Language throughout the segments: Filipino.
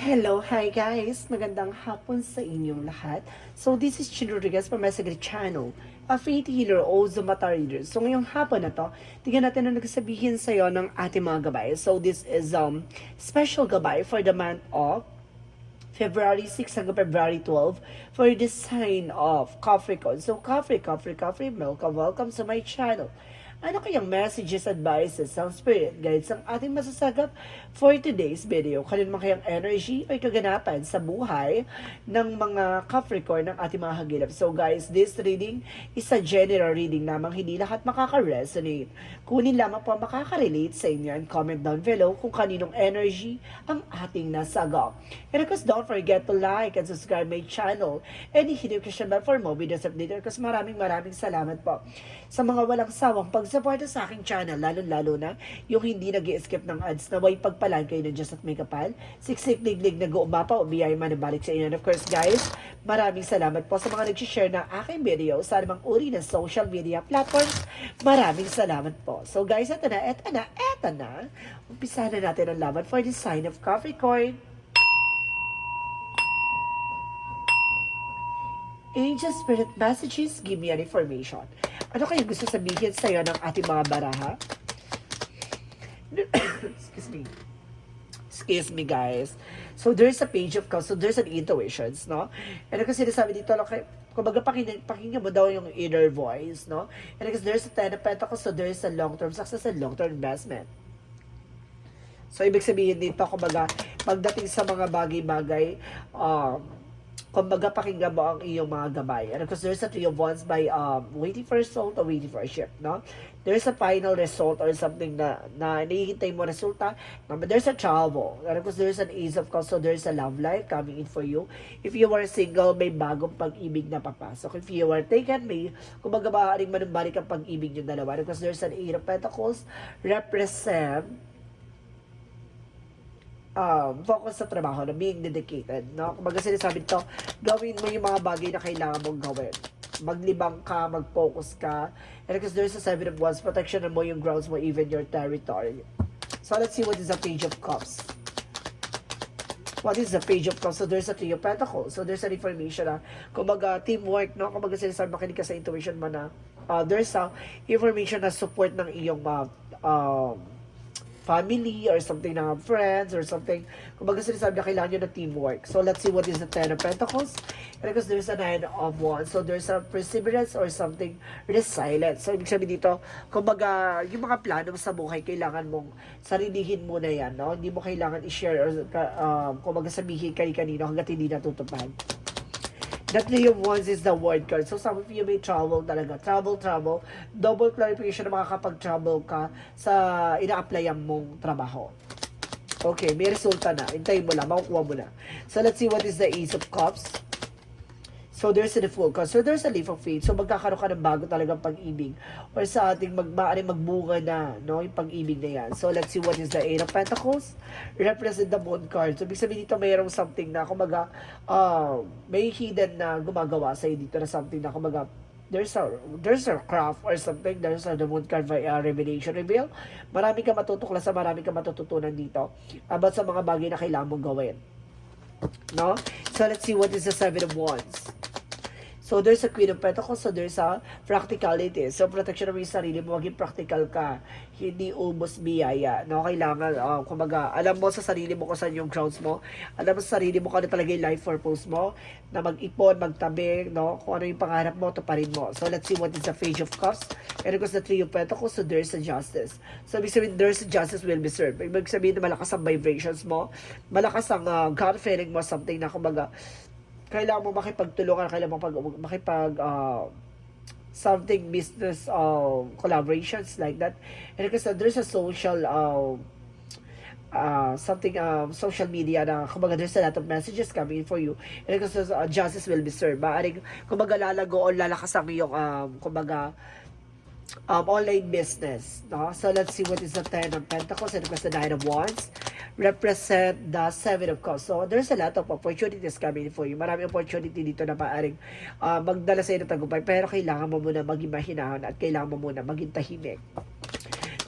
Hello, hi guys! Magandang hapon sa inyong lahat. So this is Chin Rodriguez from Mesagri Channel, a faith healer o Zumata reader. So ngayong hapon na to, tingnan natin ang nagsabihin sa iyo ng ating mga gabay. So this is special gabay for the month of February 6 hanggang February 12 for the sign of Capricorn. So Capricorn, welcome to my channel. Ano kayang messages, advices, ang spirit guides ang ating masasagap for today's video? Kanino man kayang energy o kaganapan sa buhay ng mga Capricorn ng ating mga hagilap. So guys, this reading is a general reading lamang, hindi lahat makaka-resonate. Kunin lamang po makaka-relate sa inyo and comment down below kung kaninong energy ang ating nasagap. And of course, don't forget to like and subscribe my channel and hit the notification bell for more videos updated. Kasi maraming salamat po sa mga walang sawang pagsuporta sa aking channel, lalo na yung hindi nag-i-skip ng ads na way pagpalan kayo ng Diyos at may kapal, siksik, liglig, nag-uumapa, ubiyay man balik sa inyo. And of course guys, maraming salamat po sa mga nag-share ng aking video sa anumang uri ng social media platforms. Maraming salamat po. So guys, eto na. Umpisa na natin ang laban for the sign of Capricorn. Angel Spirit Messages, give me an information. Ano kayo gusto sabihin sa iyo ng ating mga baraha? Excuse me guys. So there's a page of cups, so there's an intuitions, no? And kasi sinasabi dito, kumbaga pakinggan mo daw yung inner voice, no? And because there's a Ten of Pentacles, so there's a long-term success and long-term investment. So ibig sabihin dito, kumbaga, pagdating sa mga bagay-bagay, kumbaga pakinggan mo ang iyong mga gabay. And of course, there's a Three of Wands by waiting for a result or waiting for a shift, no? There's a final result or something na nahihintay mo resulta. There's a travel. And of course, there's an Ace of Cups, so there's a love life coming in for you. If you are single, may bagong pag-ibig na papasok. If you are taken, may kumbaga maaaring manumbalik ang pag-ibig yung dalawa. And of course, there's an Eight of Pentacles, represent focus sa trabaho, na being dedicated, no? Kumbaga sinasabi ito, gawin mo yung mga bagay na kailangan mong gawin. Maglibang ka, mag-focus ka. And because there's a Seven of Wands, protection mo yung grounds mo, even your territory. So let's see what is the Page of Cups. What is the Page of Cups? So there's a Three of Pentacles. So there's an information na, kumbaga teamwork, no? Kumbaga sinasabi, makinig ka sa intuition mo na, there's a information na support ng iyong family or something na friends or something. Kumbaga sinasabi na kailangan nyo ng teamwork. So let's see what is the Ten of Pentacles. And because there's a Nine of Wands. So there's a perseverance or something resilient. So ibig sabihin dito, kumbaga yung mga plano sa buhay, kailangan mong sarilihin muna yan, no? Hindi mo kailangan i-share or kumbaga sabihin kanino hanggat hindi natutupad. The Three of Wands is the word card. So some of you may travel talaga. Travel. Double clarification na makakapag-travel ka sa ina-applyan mong trabaho. Okay, may resulta na. Hintayin mo lang, makukuha mo na. So let's see what is the Ace of Cups. So there's a Fool card. So there's a leap of faith. So magkakaroon ka ng bago talagang pag-ibig. Or sa ating magbunga na, no, yung pag-ibig na yan. So let's see what is the Eight of Pentacles. Represent the Moon card. So ibig sabihin dito mayroong something na kumaga may hidden na gumagawa sa'yo dito na something na kumaga there's a craft or something. There's a the Moon card by revelation reveal. Marami ka matutuklasan, marami ka matututunan dito about sa mga bagay na kailangan mong gawin. No? So let's see what is the Seven of Wands. So there's a Queen of Pentacles, so there's a practicality. So protection ng sarili mo, maging practical ka. Hindi ubos biyaya, no? Kailangan, kumbaga, alam mo sa sarili mo kung saan yung grounds mo. Alam mo sa sarili mo kung ano talaga yung life purpose mo. Na mag-ipon, magtabi, no? Kung ano yung pangarap mo, tuparin mo. So let's see what is the Page of Cups. And of course, the Three of Pentacles, so there's a justice. So ibig sabihin, there's a justice will be served. Ibig sabihin na malakas ang vibrations mo. Malakas ang gut feeling mo, something na, kumbaga, kailangan mo makipagtulungan, kailangan mo something business collaborations like that. And because there's a social social media na kumbaga there's a lot of messages coming for you. And because justice will be served. Maaring kumbaga lalago o lalakas ang iyong kumbaga online business, no? So let's see what is the Ten of Pentacles and the Nine of Wands. Represent the Seven of Cups. So there's a lot of opportunities coming for you. Maraming opportunity dito na maaring magdala sa iyo ng tagumpay, pero kailangan mo muna maging mahinahon at kailangan mo muna maging tahimik.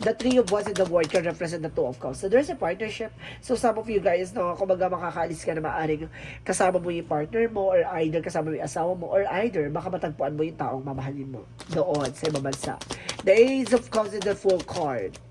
The Three of Wands and the World can represent the Two of Cups. So there's a partnership. So some of you guys, no, kumbaga makakaalis ka na maaring kasama mo yung partner mo, or either kasama mo yung asawa mo, or either baka matagpuan mo yung taong mamahalin mo doon sa ibang bansa. The Ace of Cups is the full card.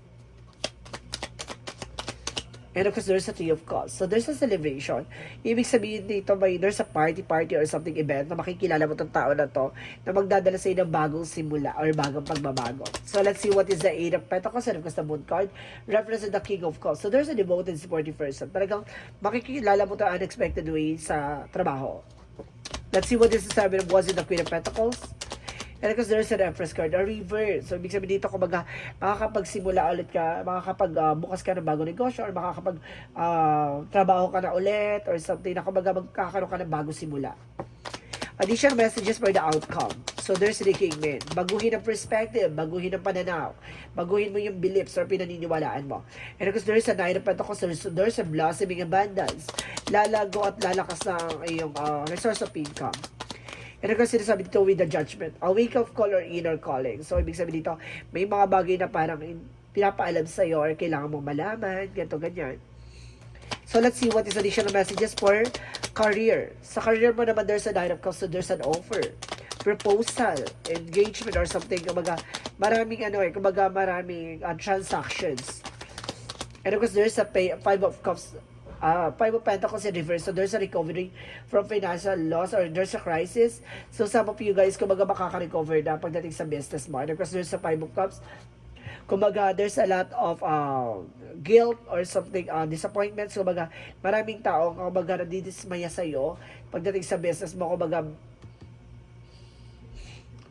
And of course, there's a Three of Cups. So, there's a celebration. Ibig sabihin dito, there's a party or something event na makikilala mo itong tao na to na magdadala sa'yo ng bagong simula or bagong pagbabago. So, let's see what is the Eight of Pentacles and of course the Moon card represent the King of Cups. So, there's a devoted, supportive person. Talagang makikilala mo ito unexpected way sa trabaho. Let's see what is the Seven of Wands and the Queen of Pentacles. And because there's an Empress card, a reverse. So, ibig sabihin dito, kumbaga, makakapagsimula ulit ka, bukas ka ng bagong negosyo, or trabaho ka na ulit, or something na kumbaga, magkakaroon ka ng bagong simula. Additional messages for the outcome. So, there's the Kingman. Baguhin ang perspective, baguhin ang pananaw, baguhin mo yung beliefs or pinaniniwalaan mo. And because there's a Nine of Pentacles, there's a blossoming abundance. Lalago at lalakas ng iyong resource of income. And of course, sinasabi dito with the judgment, a wake of call or inner calling. So, ibig sabihin dito, may mga bagay na parang pinapaalam sa'yo or kailangan mong malaman, ganito, ganyan. So, let's see what is additional messages for career. Sa career mo naman, there's a Nine of Cups, so there's an offer, proposal, engagement, or something. Kumbaga, maraming transactions. And of course, there's a Five of Cups, Five of Pentacles in reverse. So there's a recovery from financial loss or there's a crisis. So some of you guys, kumbaga makaka-recover na pagdating sa business mo. And of course, there's a Five of Cups. Kumbaga, there's a lot of guilt or something, disappointments. Kumbaga, maraming tao, kumbaga, nadidismaya sa'yo pagdating sa business mo. Kumbaga,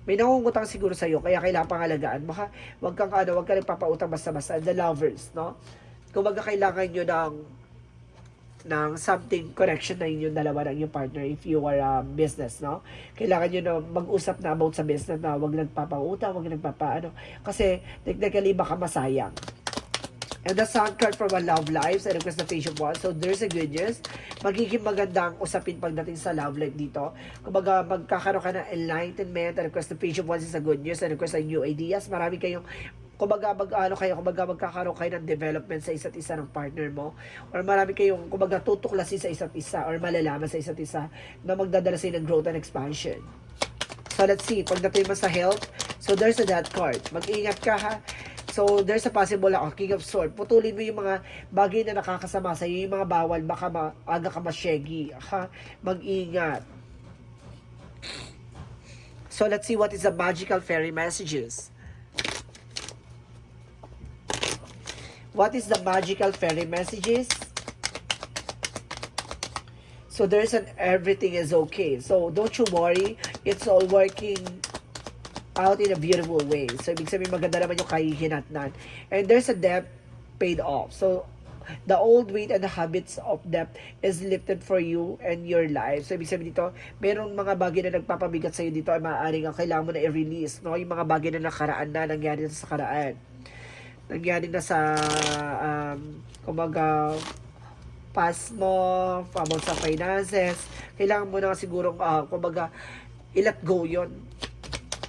may nangungutang siguro sa'yo, kaya kailangan pangalagaan mo, ha? Huwag kang nagpapautang basta-basta. The lovers, no? Kumbaga, kailangan nyo ng something connection na inyong dalawa ng inyong partner if you are business, no? Kailangan nyo na mag-usap na about sa business na huwag nagpapautang, huwag kasi technically baka masayang. And the Sun card from a love lives and of course the Page of Wands. So there's a good news. Magiging magandang usapin pagdating sa love life dito. Kumbaga magkakaroon ka ng enlightenment and of course the Page of Wands is a good news and of course the new ideas. Marami kayong magkakaroon kayo ng development sa isa't isa ng partner mo, or marami kayong tutuklasin sa isa't isa or malalaman sa isa't isa na magdadala sa ng growth and expansion. So let's see, pagdating mo sa health, so there's a Death card. Mag-ingat ka, ha. So there's a possible King of Swords. Putulin mo yung mga bagay na nakakasama sa iyo, yung mga bawal, baka aga ka masyegi, ha. Mag-ingat. So let's see what is the magical fairy messages. What is the magical fairy messages? So there's an everything is okay. So don't you worry. It's all working out in a beautiful way. So ibig sabihin maganda naman yung kahihinatnan. And there's a debt paid off. So the old weight and the habits of debt is lifted for you and your life. So ibig sabihin dito, merong mga bagay na nagpapabigat sa iyo dito ay maaaring ang kailangan mo na i-release, no? Yung mga bagay na nakaraan na, nangyari na sa karaan. Nangyari na sa past mo, about sa finances, kailangan mo na siguro i-let go yon,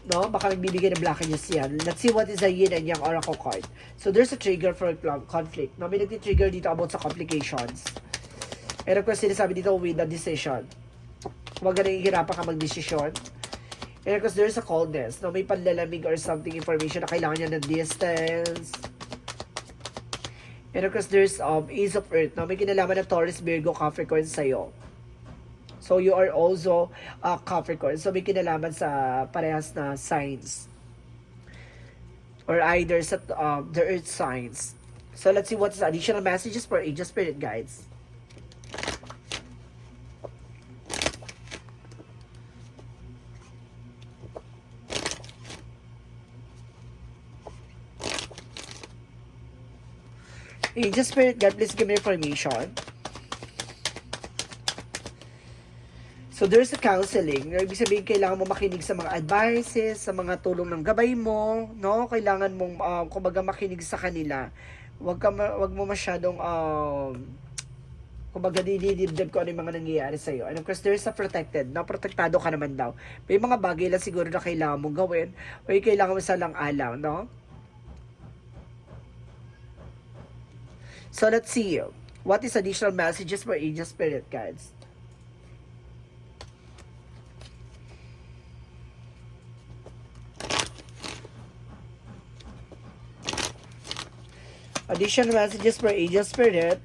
no? Baka nagbibigay ng blockages yan. Let's see what is the Yin and Yang Oracle card. So there's a trigger for conflict, no? May nagti-trigger dito about sa complications, and of course sinasabi dito with the decision, kumbaga nahihirapan ka mag-desisyon. And of course, there's a coldness, no? May panlalamig or something information na kailangan niya ng distance. And of course, there's Ace of Earth, no? May kinalaman ng Taurus, Virgo, Capricorn sa'yo. So, you are also Capricorn. So, may kinalaman sa parehas na signs. Or either sa the Earth signs. So, let's see what's additional messages for Angel Spirit Guides. Angel Spirit God, please give me information. So there's a counseling. Ibig sabihin, kailangan mo makinig sa mga advices, sa mga tulong ng gabay mo, no? Kailangan mong kumbaga makinig sa kanila. Wag mo masyadong kumbaga didibdib ko ano yung mga nangyayari sa iyo. And of course, there's a protected, no? Protektado ka naman daw. May mga bagay lang siguro na kailangan mong gawin o yung kailangan mo sa lang alaw, no? So let's see. What is additional messages for angel spirit guides? Additional messages for angel spirit.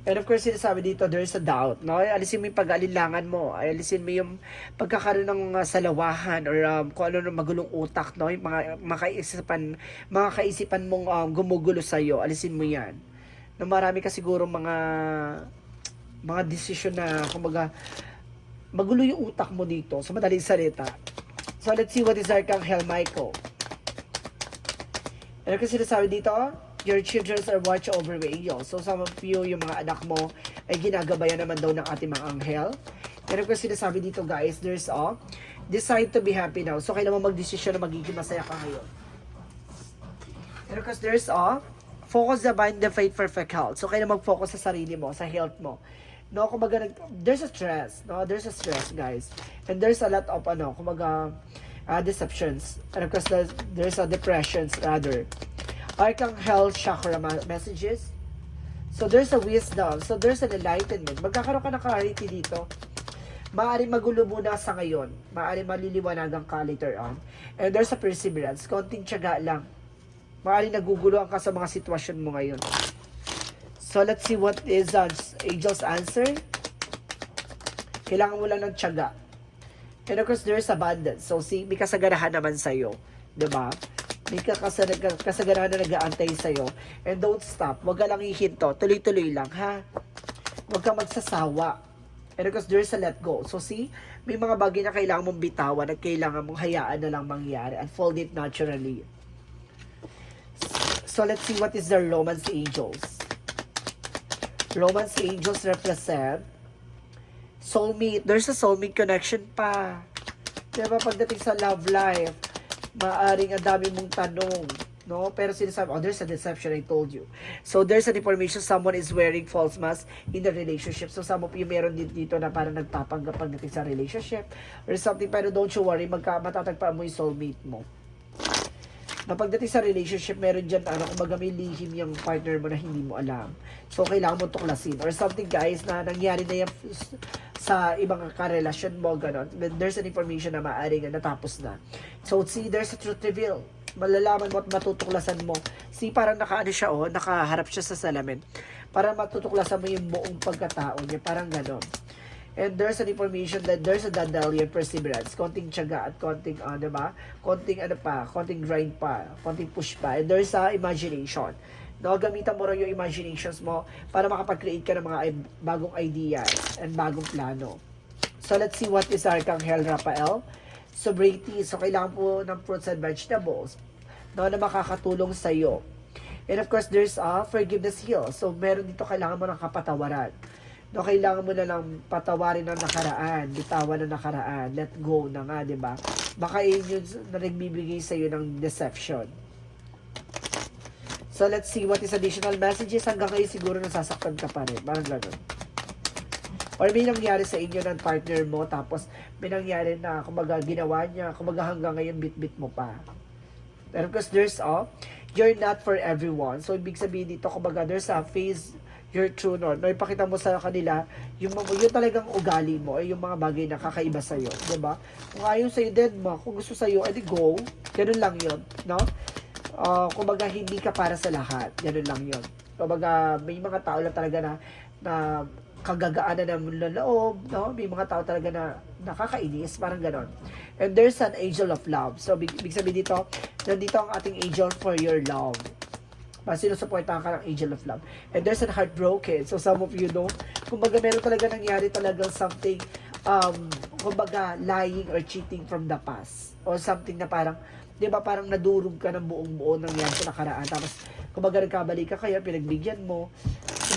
And of course, sinasabi dito, there is a doubt, no? Alisin mo yung pag-alinlangan mo. Alisin mo yung pagkakaroon ng salawahan or kung ano ng magulong utak, no? Yung mga kaisipan mong gumugulo sa'yo. Alisin mo yan. No, marami ka siguro mga desisyon na, kumbaga, magulo yung utak mo dito. Sa madaling salita. So, let's see what is Archangel Michael. Ano kasi sinasabi dito? Your children are watch over the angels. So some of you, yung mga anak mo, ay ginagabayan naman daw ng ating mga anghel. Pero kung sinasabi dito guys, there's decide to be happy now. So kailangan mo mag-desisyon na magiging masaya ka ngayon. And because there's focus the mind, the faith, perfect health. So kailangan mag-focus sa sarili mo, sa health mo. No, kumbaga, there's a stress. No, there's a stress guys. And there's a lot of, kumbaga, deceptions. And of course, there's a depressions rather. Archangel chakra messages. So there's a wisdom. So there's an enlightenment. Magkakaroon ka ng clarity dito. Maaari magulo muna sa ngayon. Maaari maliliwanagan ka later on. And there's a perseverance. Konting tiyaga lang. Maaari naguguluhan ka sa mga sitwasyon mo ngayon. So let's see what is angel's answer. Kailangan mo lang ng tiyaga. And of course, there's abundance. So see, may kasaganahan naman sa'yo. Diba? May kasaganahan na nag-aantay sa'yo. And don't stop. Huwag ka lang hihinto. Tuloy-tuloy lang, ha? Huwag ka magsasawa. And because there's a let go. So see, may mga bagay na kailangan mong bitawan at kailangan mong hayaan na lang mangyari. Unfold it naturally. So let's see what is the romance angels. Romance angels represent soulmate. There's a soulmate connection pa. Diba pagdating sa love life, maaring ang dami mong tanong, no? Pero sinasabi, there's a deception, I told you. So, there's an information, someone is wearing false mask in the relationship. So, some of you meron dito na parang nagpapanggap pagdating sa relationship or something, pero don't you worry, matatagpaan mo yung soulmate mo. Na pagdating sa relationship, meron dyan, kumbaga may lihim yung partner mo na hindi mo alam. So, kailangan mo tuklasin. Or something, guys, na nangyari na yan sa ibang karelasyon mo, gano'n. There's an information na maaaring natapos na. So, see, there's a truth reveal. Malalaman mo at matutuklasan mo. See, parang nakaharap siya sa salamin. Parang matutuklasan mo yung buong pagkatao niya. Parang gano'n. And there's an information that there's a dandelion perseverance. Konting tiyaga at konting, diba? Konting grind pa. Konting push pa. And there's a imagination. No, gamitan mo rin yung imaginations mo para makapag-create ka ng mga bagong ideas and bagong plano. So, let's see what is Archangel Raphael. Sobriety. So, kailangan po ng fruits and vegetables, no, na makakatulong sa'yo. And of course, there's a forgiveness heal. So, meron dito kailangan mo ng kapatawaran. No, kailangan mo na lang patawarin ang nakaraan, bitawan ang nakaraan, let go na nga, di ba? Baka yun na nagbibigay sa'yo ng deception. So, let's see what is additional messages. Hanggang ngayon siguro nasasaktan ka pa rin. Parang gano'n. Or may nangyari sa inyo ng partner mo, tapos may nangyari na, kumbaga, ginawa niya, kumbaga hanggang ngayon bit-bit mo pa. Pero because there's you're not for everyone. So, ibig sabihin dito, kumbaga, there's a phase, your true north. No, ipakita mo sa kanila, yung talagang ugali mo, ay yung mga bagay na kakaiba sa'yo. Diba? Kung ayaw sa'yo, dead mo. Kung gusto sa'yo, edi go. Ganun lang yun. No? Kumbaga, hindi ka para sa lahat. Ganun lang yun. Kumbaga, may mga tao lang talaga na kagagaan na ng loob, no? May mga tao talaga na nakakainis, parang ganon. And there's an angel of love. So, big sabihin dito, nandito ang ating angel for your love. Sinusuportahan ka ng angel of love. And there's an heartbroken. So, some of you know, kumbaga meron talaga nangyari talagang something, kumbaga lying or cheating from the past. Or something na parang, di ba parang nadurog ka ng buong-buo nangyari sa nakaraan. Tapos, kumbaga nagkabalik ka kaya, pinagbigyan mo.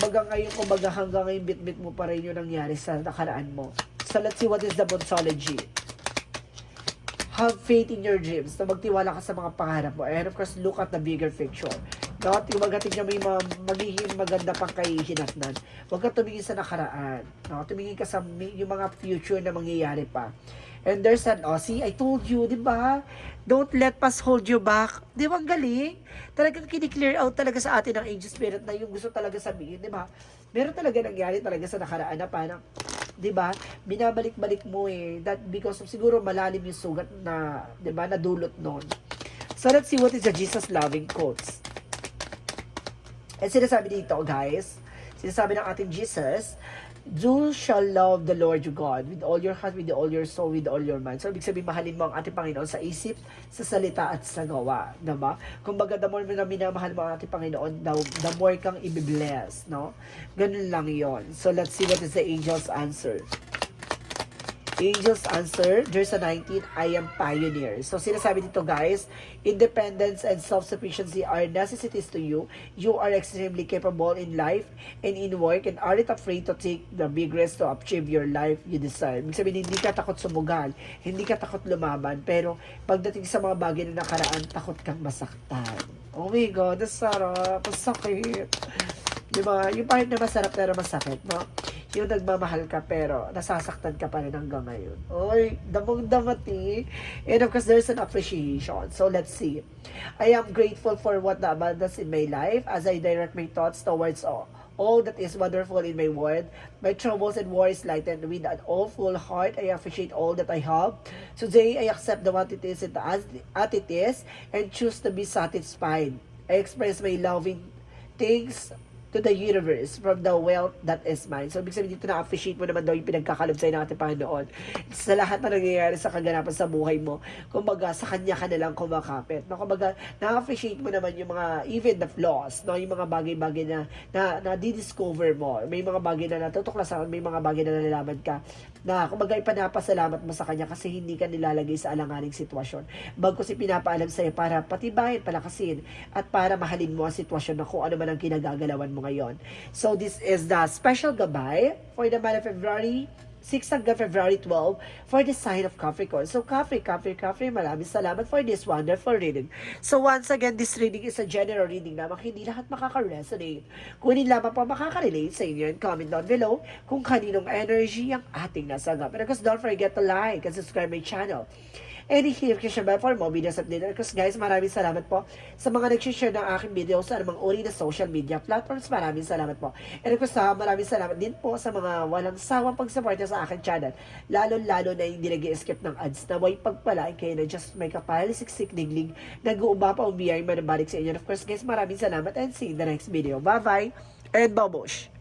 Kumbaga hanggang ngayon bit-bit mo pa rin yung nangyari sa nakaraan mo. So, let's see what is the bonsology. Have faith in your dreams. So, magtiwala ka sa mga pangarap mo. And of course, look at the bigger picture. No? Kumbaga, tingnan mo yung magiging maganda pang kahihinatnan. Huwag ka tumingin sa nakaraan. No? Tumingin ka sa yung mga future na mangyayari pa. And there's an, oh, see, I told you, di ba? Don't let past hold you back. Di ba, ang galing? Talagang kini-clear out talaga sa atin ng angel spirit na yung gusto talaga sabihin, di ba? Meron talaga nangyari talaga sa nakaraan na parang, di ba, binabalik-balik mo that because of siguro malalim yung sugat na, di ba, nadulot noon. So, let's see what is the Jesus loving quotes. And sinasabi dito, guys, sinasabi ng ating Jesus, you shall love the Lord your God with all your heart, with all your soul, with all your mind. So, ibig sabihin, mahalin mo ang ating Panginoon sa isip, sa salita, at sa gawa. Diba? Kumbaga, the more na minamahal mo ang ating Panginoon, the more kang i-bless. No? Ganun lang yon. So, let's see what is the angel's answer. Angel's answer, there's a 19, I am pioneer. So, sinasabi dito, guys, independence and self-sufficiency are necessities to you. You are extremely capable in life and in work and aren't afraid to take the big risk to achieve your life you desire. Ibig sabihin, hindi ka takot sumugal, hindi ka takot lumaban, pero pagdating sa mga bagay na nakaraan, takot kang masaktan. Oh my God, ang sarap, ang sakit. Diba? Yung part na masarap pero masakit, no? Yung nagmamahal ka pero nasasaktan ka pa rin hanggang ngayon. Oy, damang-damati. And of course, there's an appreciation. So, let's see. I am grateful for what the abundance in my life as I direct my thoughts towards all that is wonderful in my world. My troubles and worries lightened with an all full heart. I appreciate all that I have. Today, I accept the what it is as it is and choose to be satisfied. I express my loving things to the universe from the wealth that is mine. So, ibig sabihin dito na-appreciate mo naman daw yung pinagkakalob sa'yo ng ating Panginoon. Sa lahat na nangyayari sa kaganapan sa buhay mo, kumbaga, sa Kanya ka na lang kumakapit. No? Kumbaga, na-appreciate mo naman yung mga, even the flaws, no? Yung mga bagay-bagay na di-discover mo. May mga bagay na natutuklasan, may mga bagay na nalalaman ka, na kumbaga ipanapasalamat mo sa Kanya kasi hindi ka nilalagay sa alanganing sitwasyon. Bagkus ipinapaalam sa'yo para patibayin, palakasin, at para mahalin mo ang sitwasyon na kung ano man ang kinagagalawan mo ngayon. So, this is the special gabay for the month of February 6 hanggang February 12 for the sign of Capricorn. So, Capricorn, maraming salamat for this wonderful reading. So, once again, this reading is a general reading lamang. Hindi lahat makaka-resonate. Kunin lamang po makaka-relate sa inyo and comment down below kung kaninong energy ang ating nasagap. And of course, don't forget to like and subscribe my channel. And i-hit ka ba for more videos update. Because guys, maraming salamat po sa mga nag-share ng aking video sa anumang uri na social media platforms. Maraming salamat po. And of course, maraming salamat din po sa mga walang sawang pag-suporta sa aking channel. Lalo-lalo na hindi nag-skip ng ads na way pagpalain kayo na just may kapal, siksik, diglig, nag-uuba pa umiyay manabalik sa inyo. And of course, guys, maraming salamat and see you in the next video. Bye-bye and babush!